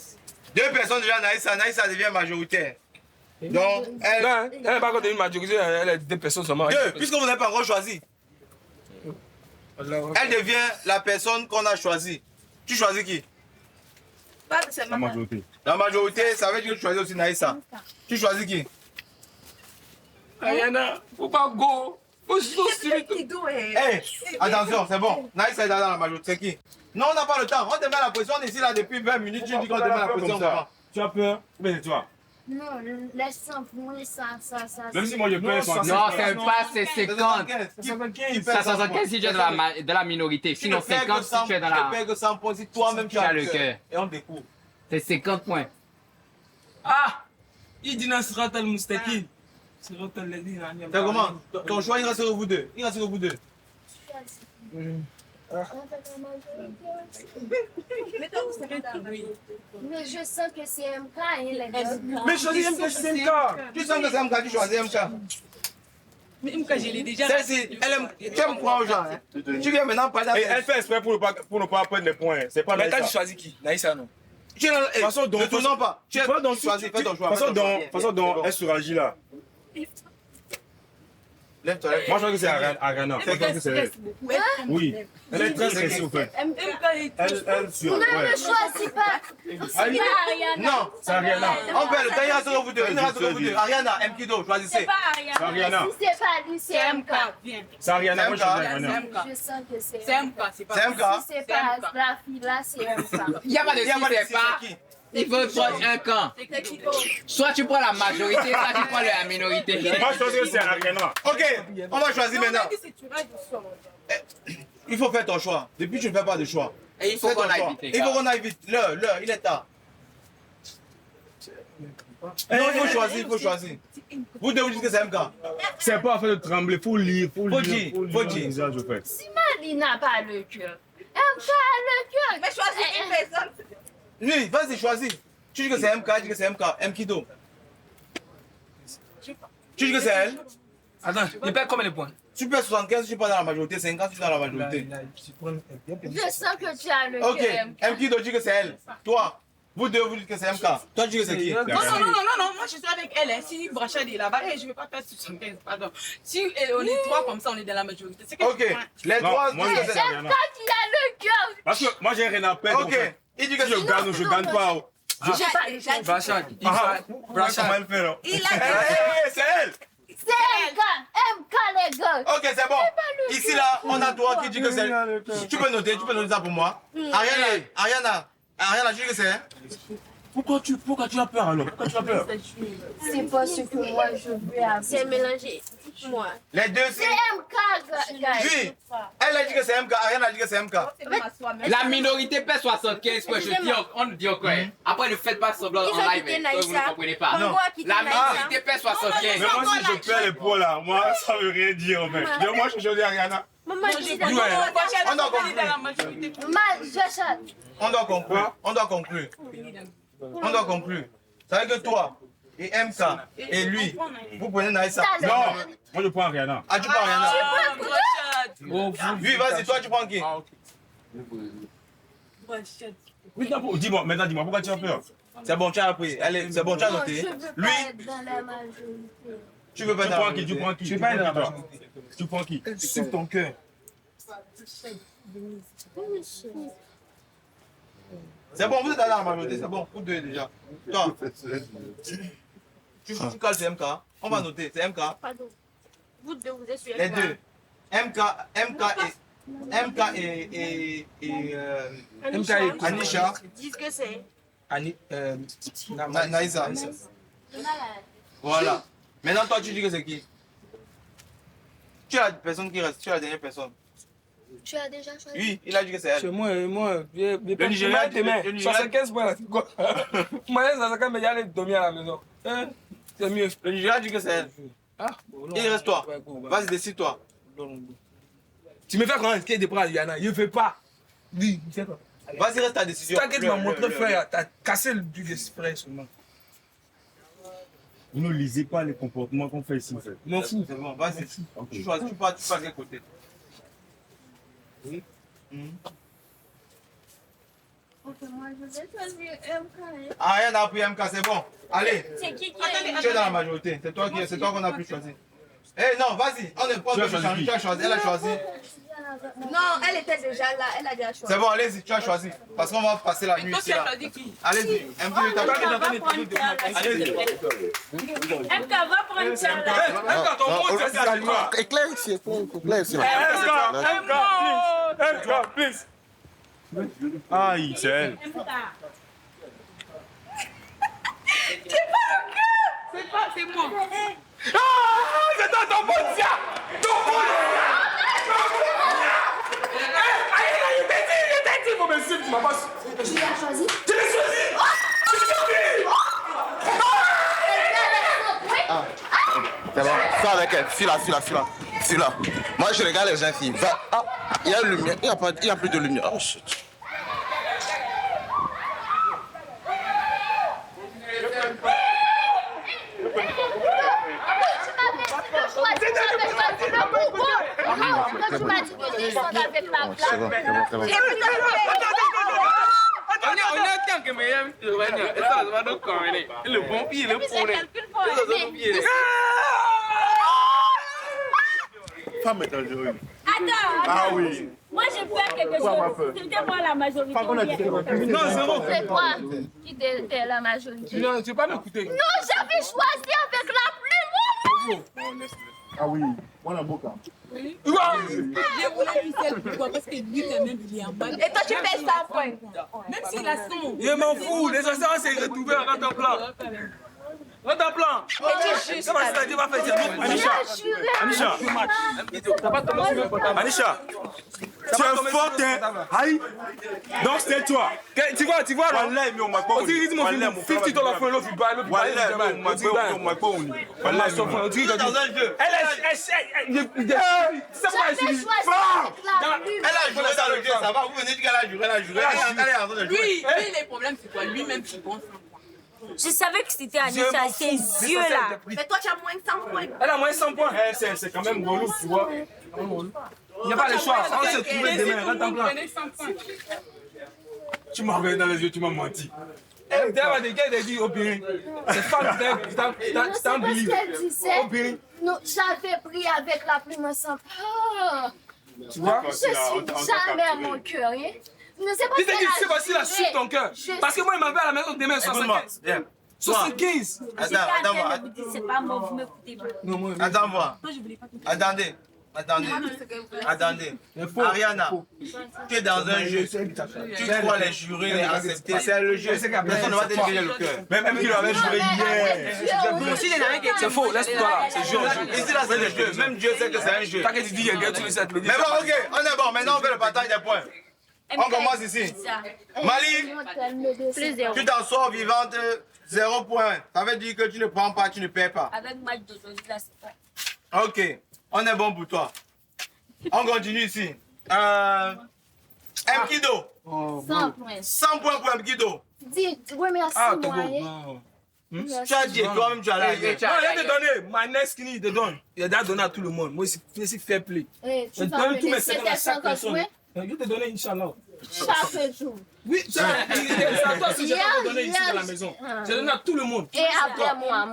2 personnes déjà, Naïssa devient majoritaire. Donc, elle. Elle n'est pas contre une majorité, elle est 2 personnes seulement. 2, puisque vous n'avez pas encore choisi. Elle devient la personne qu'on a choisie. Tu choisis qui? la majorité. La majorité, ça veut dire que tu choisis aussi Naïssa. Tu choisis qui? Ayana, faut pas go. Faut suivre. Hey, attention, c'est bon. Naïssa est dans la majorité. C'est qui? Non, on n'a pas le temps. On te met la pression. On est ici là depuis 20 minutes. Tu dis qu'on te met la pression. Tu as peur? Mais c'est toi. Non, laisse ça pour moi, ça. Même si moi je peux. Non, c'est pas, c'est 50. 75 si tu es de la minorité. Sinon 50 si tu es dans la. Tu perds que 100 points si toi-même tu as le cœur. Et on découvre. C'est 50 points. Ah! Il dit non, sera tel moustaki. C'est comment? Ton choix, il reste sur vous deux. Il reste sur vous deux. Mais je sens que c'est MK et les gars. Mais choisis MK, c'est MK. Tu sens que c'est MK, tu choisis MK. Mais MK, je l'ai déjà. Tu aimes quoi aux gens? Tu viens maintenant parler. Elle fait exprès pour ne pas prendre les points. C'est pas mais Naïssa. quand tu choisis qui? Naïssa, non. Ne tournons pas. Tu choisis, fais ton choix. Façon dont elle suragit là. Lève-toi. Moi je crois que c'est Ariana. Je crois que c'est elle. Oui. Elle est très stressée au fait. Elle sur. Ne me choisis pas. C'est Ariana. Non, c'est Ariana. On perd le temps, il reste sur vous deux. Il reste sur vous deux. Ariana, Mkido, choisissez. C'est pas Ariana. Si c'est pas lui, c'est MK. C'est Ariana, moi je choisis Ariana. Je sens que c'est MK. C'est MK. Si c'est pas la fille là, c'est MK. Il n'y a pas de si c'est pas. Il faut choisir un camp. Soit tu prends la majorité, soit tu prends la minorité. Moi je pense que c'est Ariana. Ok, on va choisir maintenant. Il faut faire ton choix. Depuis tu ne fais pas de choix. Et il faut qu'on aille vite. Il faut qu'on aille vite. L'heure, il est tard. Non, il faut choisir, il faut choisir. Vous devez dire que c'est MK. C'est pas en fait de trembler, faut lire, faut dire. Si Mali n'a pas le cœur, MK a le cœur. Mais choisis une personne. Lui, vas-y, choisis. Tu dis que c'est MK, tu dis que c'est MK. Mkido. Tu dis que c'est elle. Attends, il perd combien de points? Tu perds 75, tu suis pas dans la majorité, 50, tu es dans la majorité. Je sens que tu as le cœur. Ok, Mkido dit que c'est elle. Toi, vous deux, vous dites que c'est MK. Toi, tu dis que c'est qui? Non, moi je suis avec elle. Si Brachad est là-bas, je ne vais pas faire 75, pardon. Si on est 3 comme ça, on est dans la majorité. Ok, les 3, moi C'est MK qui a le cœur. Parce que moi j'ai rien à perdre. Ok, il dit que si je gagne ou je gagne pas. Brachad, comment elle fait là? C'est elle. C'est MK les gars. Ok, c'est bon. Ici là, on a toi qui dit que c'est elle. Tu peux noter ça pour moi. Ariana, je dis que c'est elle. Pourquoi tu as peur alors? Pourquoi tu as peur? C'est pas ce que moi je veux avoir. C'est mélangé. Moi. Les deux, c'est MK, gars. Oui. Elle a dit que c'est MK, Ariana a dit que c'est MK. La minorité perd 75 points. On dit quoi? Après, ne faites pas semblant en live. Vous ne comprenez pas. Non. La minorité perd 75. Mais moi, si je perds les points là, moi, ça veut rien dire en fait. Moi, je choisis Ariana. Maman, on doit conclure. On doit conclure. Ça veut dire que toi et MK et lui, vous prenez Naïssa. Non, moi je prends Ariana. Ah, tu prends Ariana. Oui, vas-y, toi tu prends qui? Dis-moi, pourquoi tu as peur? C'est bon, tu as appris. C'est bon, tu as noté. Lui, Dans la majorité. tu veux pas dans la majorité. Tu prends qui? Tu veux pas dans la majorité. Tu prends qui? Suive ton cœur. C'est bon, vous êtes allé à la majorité, c'est bon, vous deux déjà. Toi, tu cales c'est MK. On va noter, c'est MK. Pardon. Vous deux, vous êtes sur Les deux. MK et Anisha. Dis que c'est. Naïsa. Voilà. Maintenant, toi, tu dis que c'est qui? Tu es la personne qui reste, tu es la dernière personne. Tu as déjà choisi? Oui, il a dit que c'est elle. C'est moi. Le Nigeria, 75 points là, c'est quoi? Moi, ça quand même aller dormir à la maison. C'est mieux. Le Nigeria dit que c'est elle. Ah, bon, il reste toi. Vas-y, décide-toi. Tu me fais comment est-ce qu'il des bras à Yana? Il ne fait pas. Dis, il fait pas. Vas-y, reste ta décision. T'inquiète, tu m'as montré, frère. T'as cassé le truc d'esprit seulement. Vous ne lisez pas les comportements qu'on fait ici, en fait. M'en fous. C'est bon, vas-y. Tu choisis, tu pars de quel côté? Oui. Ok, moi je vais choisir MK. Ah, rien n'a pris MK, c'est bon. Allez. C'est qui Tu es dans la majorité. C'est toi qu'on a pu choisir. Eh non, vas-y. On est pas de changer. Tu as choisi. Elle a choisi. Non, elle était déjà là, elle a déjà choisi. C'est bon, allez-y, tu as choisi. Parce qu'on va passer la nuit ici. Allez-y. Allez-y. MK va prendre ça là. MK, ton mot, c'est ça. Éclaire ici, éclaire ici. MK, please. Aïe, c'est elle. C'est pas, c'est moi. Ah, c'est toi ton bon tia. Ton bon il t'a dit, faut me suivre, ma bosse. Tu l'as choisi? Tu l'as choisi. C'est bon, fais avec elle, file-là. Moi je regarde les gens ici. Va. Ah, il y a lumière, il n'y a plus de lumière. Oh shit. Quand tu m'as dit que les gens avec ma place. C'est bon. On est un temps que meilleur et ça va donc corner. Le pompier, le pompier. Femme est dangereuse. Attends. Ah oui. Moi, j'ai peur quelque chose. C'était moi la majorité. Non, c'est bon. C'est toi qui étais la majorité. Non, tu vas pas m'écouter. Non, j'avais choisi avec la plume. Ah oui, moi la boca. Je voulais lui faire pourquoi parce que lui quand même il est en bas. Et toi tu fais 100 points. Même s'il a 100. Je m'en fous, les assurances c'est retrouvé à ton plan. Dans plan. Comment ça tu vas faire Anisha. Anisha. Tu es forte, hein? Aïe. Donc c'est toi. Tu vois là. Wallah, mais on m'a pas. On dit mon film 50 dollars pour l'autre bail. Wallah, on m'a pas. Wallah, on dit dans un jeu. Elle a joué dans le jeu, ça va. Vous venez de dire qu'elle a joué. Elle est en train de jouer. Lui, les problèmes c'est quoi? Lui-même qui pense. Je savais que c'était Anisha, ses yeux là. Mais toi tu as moins de 100 points. Elle a moins 100 points. C'est quand même relou, tu vois. Il n'y a pas le choix. On se trouve demain, rentre en plan. Tu m'as regardé dans les yeux, tu m'as menti. Elle m'a dit qu'elle a dit au Périn. C'est femme, c'est un billet. Au Périn. Non, j'avais pris avec la plume ensemble. Tu vois? Je suis jamais à mon cœur. Ne sais pas si c'est facile à suivre ton cœur. Parce que moi, il m'avait à la maison demain 75. 75. C'est pas moi, vous m'écoutez pas. Attends, moi. Attendez. Ariana, tu es dans un jeu. Tu crois les jurés, les accepter. C'est le jeu. Personne ne va te griller le cœur. Même qu'il avait juré hier. C'est faux, laisse-toi là. C'est jeu. Ici, là, c'est le jeu. Même Dieu sait que c'est un jeu. T'inquiète, tu dis, il y a tu le sais. Mais bon, ok, on est bon. Maintenant, on fait le partage des points. On commence ici. Mali, tu t'en sors vivante, 0 point. Ça veut dire que tu ne prends pas, tu ne perds pas. Avec match d'aujourd'hui, là, c'est pas. Ok, on est bon pour toi. On continue ici. Mkido. 100 points. 100 points pour Mkido. Dis, remercie moi. Tu as dit, toi-même tu as là. Non, il a donné. My next skinny, il te donne. Il a donné à tout le monde. Moi, c'est fair play. Tu vas me laisser tes 50 points. Je vais te donner Inch'Allah. Chaque jour. Oui, c'est à toi si je vais te donner ici dans la maison. Je donne à tout le monde. Et après moi.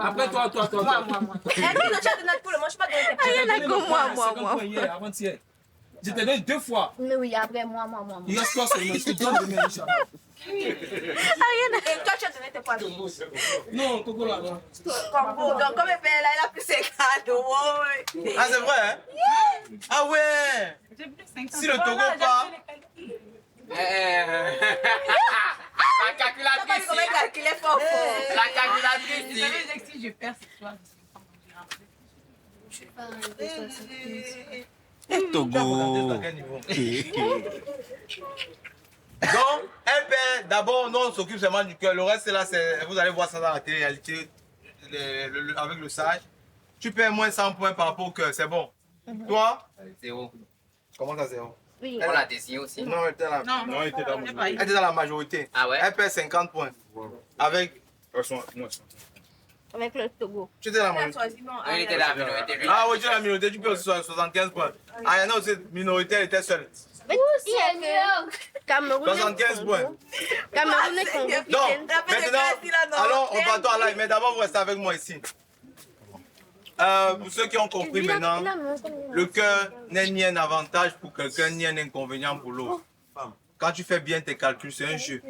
Après toi. Moi. Elle dit le chat donne à tout le monde, je ne pas donner tes petits. Il y en a que moi. Hier, avant-hier. Je te donne 2 fois. Mais oui, après moi. Il reste quoi seulement? Je te donne demain, Inch'Allah. Et toi, tu as donné tes poids. Non, Coco là. Donc, comme elle fait là, elle a plus 50 euros. Ah, c'est vrai, hein? Ah ouais! Si le Togo part. La calculatrice. Comment calculer fort. La calculatrice. Si je perds cette fois, je vais pas arriver sur 75. Togo. Donc, elle perd. D'abord, nous, on s'occupe seulement du cœur. Le reste, là, vous allez voir ça dans la télé-réalité avec le sage. Tu perds moins 100 points par rapport au cœur, c'est bon. Toi? 0. Comment ça, 0? Oui. On l'a décidé aussi. Non, elle était là. Non, elle était dans la majorité. Elle était dans la majorité. Ah ouais? Elle perd 50 points. Avec. Avec le Togo. Tu étais dans la minorité. Il était dans la minorité. Ah oui, tu es dans la minorité, tu peux aussi 75 points. Ah, il y en a aussi minorité, elle était seule. Mais c'est mieux. Cameroun. 75 points. Cameroun est Congo. Donc, maintenant, alors on va en live, mais d'abord vous restez avec moi ici. Pour ceux qui ont compris maintenant, le cœur n'est ni un avantage pour quelqu'un, ni un inconvénient pour l'autre. Quand tu fais bien tes calculs, c'est un jeu.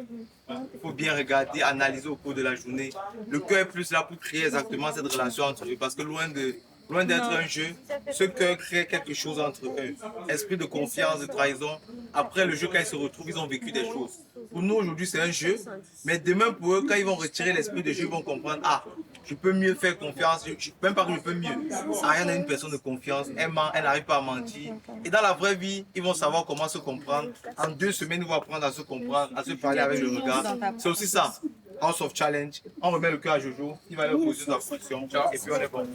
Il faut bien regarder, analyser au cours de la journée. Le cœur est plus là pour créer exactement cette relation entre eux. Parce que loin d'être un jeu, ce cœur crée quelque chose entre eux. Esprit de confiance, de trahison. Après le jeu, quand ils se retrouvent, ils ont vécu des choses. Pour nous, aujourd'hui, c'est un jeu. Mais demain, pour eux, quand ils vont retirer l'esprit de jeu, ils vont comprendre, ah, je peux mieux faire confiance. Même pas que je peux mieux. Ariane est une personne de confiance. Elle ment, elle n'arrive pas à mentir. Et dans la vraie vie, ils vont savoir comment se comprendre. En 2 semaines, ils vont apprendre à se comprendre, à se parler avec le regard. C'est aussi ça. House of Challenge. On remet le cœur à Jojo. Il va leur poser sa question. Et puis on est bon.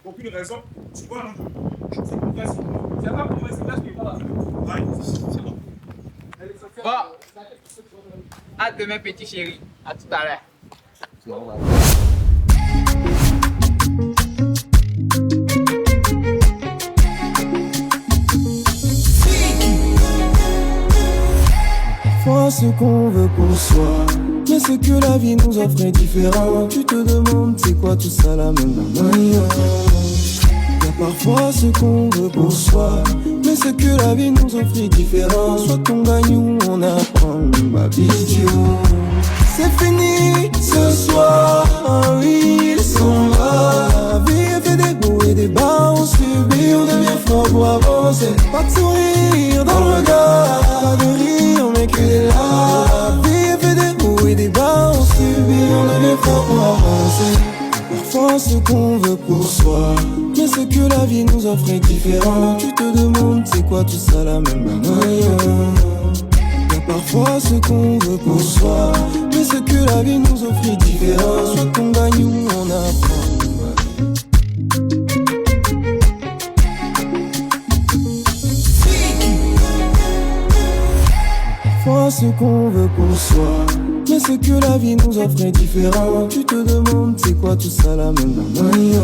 Aucune raison. Tu vois, c'est pas pour moi, c'est là que je parle. Bon. À demain, petit chéri. À tout à l'heure. Parfois ce qu'on veut pour soi, mais ce que la vie nous offre est différent. Tu te demandes c'est quoi tout ça la même manière. Y'a parfois ce qu'on veut pour soi, mais ce que la vie nous offre est différent. Soit on gagne ou on apprend, ma vidéo. C'est fini ce soir, oui il s'en va. La vie fait des hauts et des bas, on subit, on devient fort pour avancer. Pas de sourire dans le regard, pas de rire mais que des larmes. La vie fait des hauts et des bas, on subit, on devient fort pour avancer. Parfois ce qu'on veut pour soi, mais ce que la vie nous offre est différent. Tu te demandes c'est quoi tout ça la même manière. Parfois ce qu'on veut pour soi, mais ce que la vie nous offre est différent. Soit on gagne ou on apprend. Parfois ce qu'on veut pour soi, mais ce que la vie nous offre est différent. Tu te demandes c'est quoi tout ça la même manière.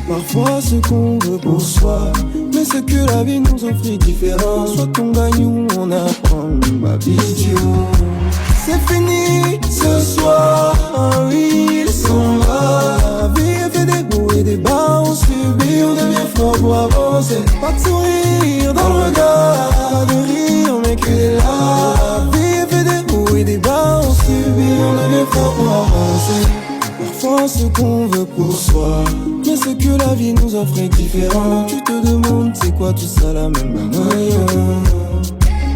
Parfois ce qu'on veut pour soi, mais ce que la vie nous offre est différent. Soit on gagne ou on apprend, ma vidéo. C'est fini ce soir, oui il s'en va. La vie fait des hauts et des bas, on subit, on devient fort pour avancer. Pas de sourire dans le regard, pas de rire mais que des larmes. La vie fait des hauts et des bas, on subit, on devient fort pour avancer. Parfois ce qu'on veut pour soi, mais ce que la vie nous offre est différent. Tu te demandes c'est quoi tout ça la même manière.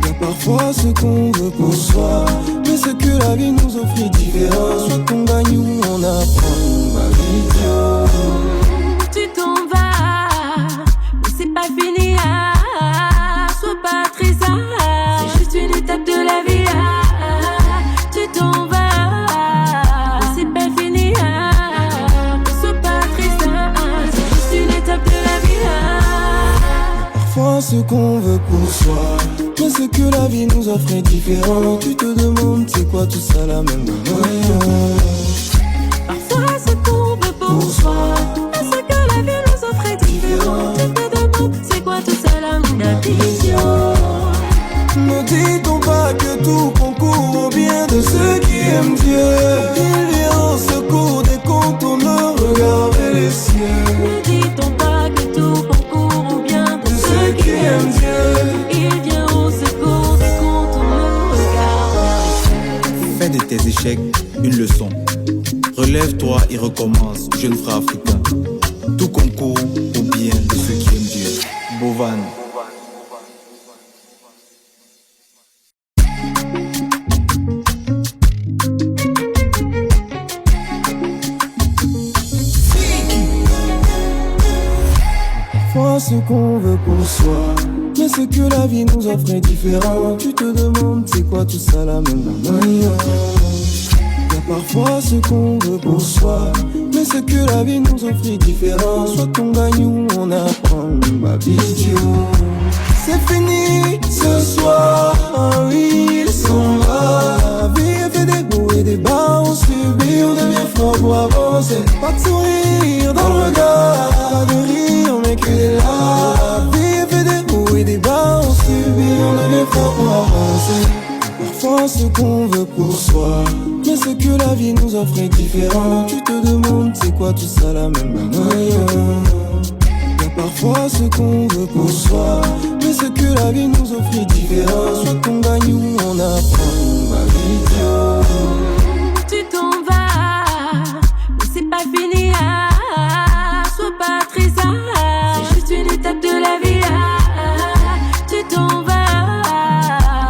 Y'a parfois ce qu'on veut pour soi, mais ce que la vie nous offre est différent. Soit on gagne ou on apprend, ma vidéo. Tu t'en vas, mais c'est pas fini. Sois pas très sage, c'est juste une étape de la vie. Tu t'en vas. Parfois ce qu'on veut pour soi, mais ce que la vie nous offre est différent. Tu te demandes c'est quoi tout ça la même Parfois ce qu'on veut pour soi, mais ce que la vie nous offre est différent. Tu te demandes c'est quoi tout ça la même vision. Ne dit-on pas que tout concourt au bien de ceux qui aiment Dieu? Il vient au secours des contourneurs, regardez les cieux. Ne dit-on pas que tout concourt au bien de ceux qui aiment Dieu? Il vient au secours des contourneurs, regardez les cieux. Fais de tes échecs une leçon. Relève-toi et recommence, jeune frère africain. Tout concourt au bien de ceux qui aiment Dieu. Bovan. Ce qu'on veut pour soi, mais ce que la vie nous offre est différent. Tu te demandes c'est quoi tout ça la même Y'a parfois ce qu'on veut pour soi, mais ce que la vie nous offre est différent. Soit on gagne ou on apprend ma vidéo. C'est fini ce soir, oui il s'en va. La vie fait des hauts et des bas, on subit, on devient fort pour avancer. Pas de sourire dans le regard, pas de rire mais que des larmes. La vie fait des hauts et des bas, on subit, on devient fort pour avancer. Parfois ce qu'on veut pour soi, mais ce que la vie nous offre est différent. Tu te demandes c'est quoi tout ça la même Y'a parfois ce qu'on veut pour soi, mais ce que la vie nous offre est différent. Soit on gagne ou on apprend ma vidéo. Tu t'en vas, mais c'est pas fini. Sois pas triste, c'est juste une étape de la vie. Tu t'en vas,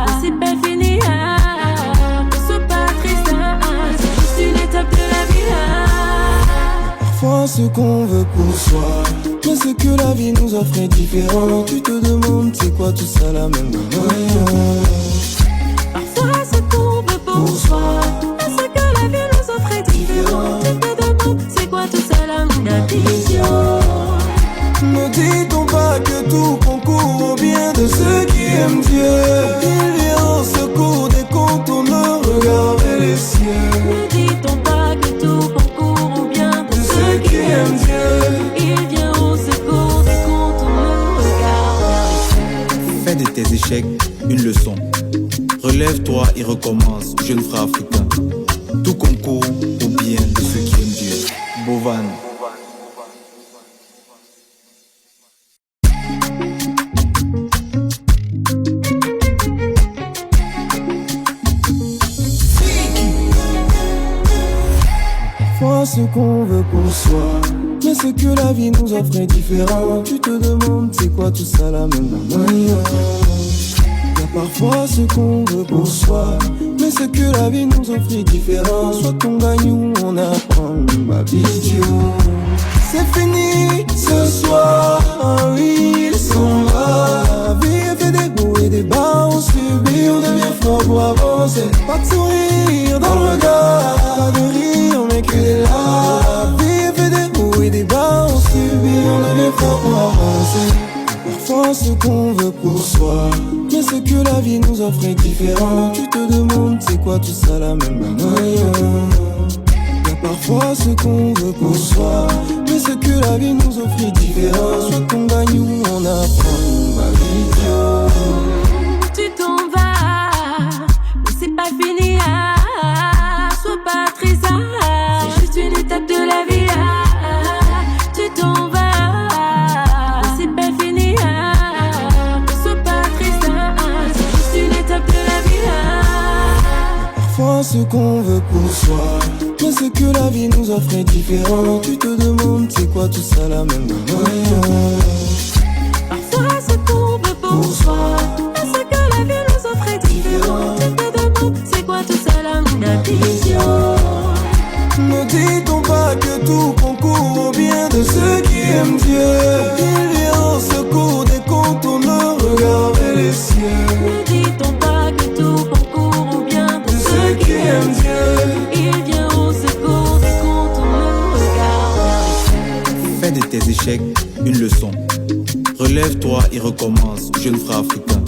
mais c'est pas fini. Sois pas triste, c'est juste une étape de la vie. Parfois ce qu'on veut pour soi, mais ce que la vie nous offre est différent. Tu te demandes c'est quoi tout ça la même Parfois ce qu'on veut pour soi, mais ce que la vie nous offre est différent. Tu te demandes c'est quoi tout ça la même vision. Ne dit-on pas que tout concourt au bien de ceux qui aiment Dieu? Il vient au secours des contourneurs, regardez les cieux. Ne dit-on pas que tout concourt au bien de ceux qui aiment Dieu? Il vient au secours des contourneurs, regardez les cieux. Fais de tes échecs une leçon. Relève-toi et recommence, jeune frère africain. Tout concourt au bien de ceux qui aiment Dieu. Bovan. Parfois ce qu'on veut pour soi, mais ce que la vie nous offre est différent. Tu te demandes c'est quoi tout ça la même Y'a parfois ce qu'on veut pour soi, mais ce que la vie nous offre est différent. Soit on gagne ou on apprend ma vidéo. C'est fini ce soir, oui il s'en va. La vie fait des hauts et des bas, on subit, on devient fort pour avancer. Pas de sourire dans le regard, pas de rire mais que des larmes. La vie fait des hauts et des bas, on subit, on devient fort pour avancer. Parfois ce qu'on veut pour soi, mais ce que la vie nous offre est différent. Tu te demandes c'est quoi tout ça la même Y'a parfois ce qu'on veut pour soi, mais ce que la vie nous offre est différent. Soit on gagne ou on apprend ma vidéo. Tu t'en vas, mais c'est pas fini. Sois pas triste, c'est juste une étape de la vie. Tu t'en vas, mais c'est pas fini. Sois pas triste, c'est juste une étape de la vie. Parfois ce qu'on veut pour soi, mais ce que la vie nous offre est différent. Tu te demandes c'est quoi tout ça la même Parfois ce qu'on veut pour soi, mais ce que la vie nous offre est différent. Tu te demandes c'est quoi tout ça la même vision. Ne dit-on pas que tout concourt au bien de ceux qui aiment Dieu? Il vient au secours des contourneurs, regardez les cieux. Ne dit-on pas que tout concourt au bien de ceux qui aiment Dieu? Il vient au secours des contourneurs, regardez les cieux. Fais de tes échecs une leçon. Relève-toi et recommence, jeune frère africain.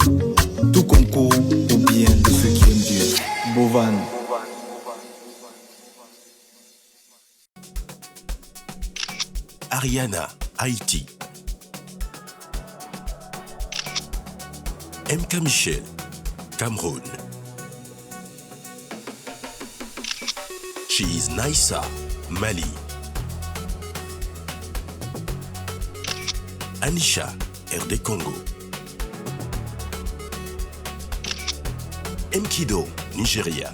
Tout concourt au bien de ceux qui aiment Dieu. Bovan. Ariana, Haïti. MK Michel, Cameroun. She is Naïssa, Mali. Anisha, RD Congo. Mkido, Nigeria.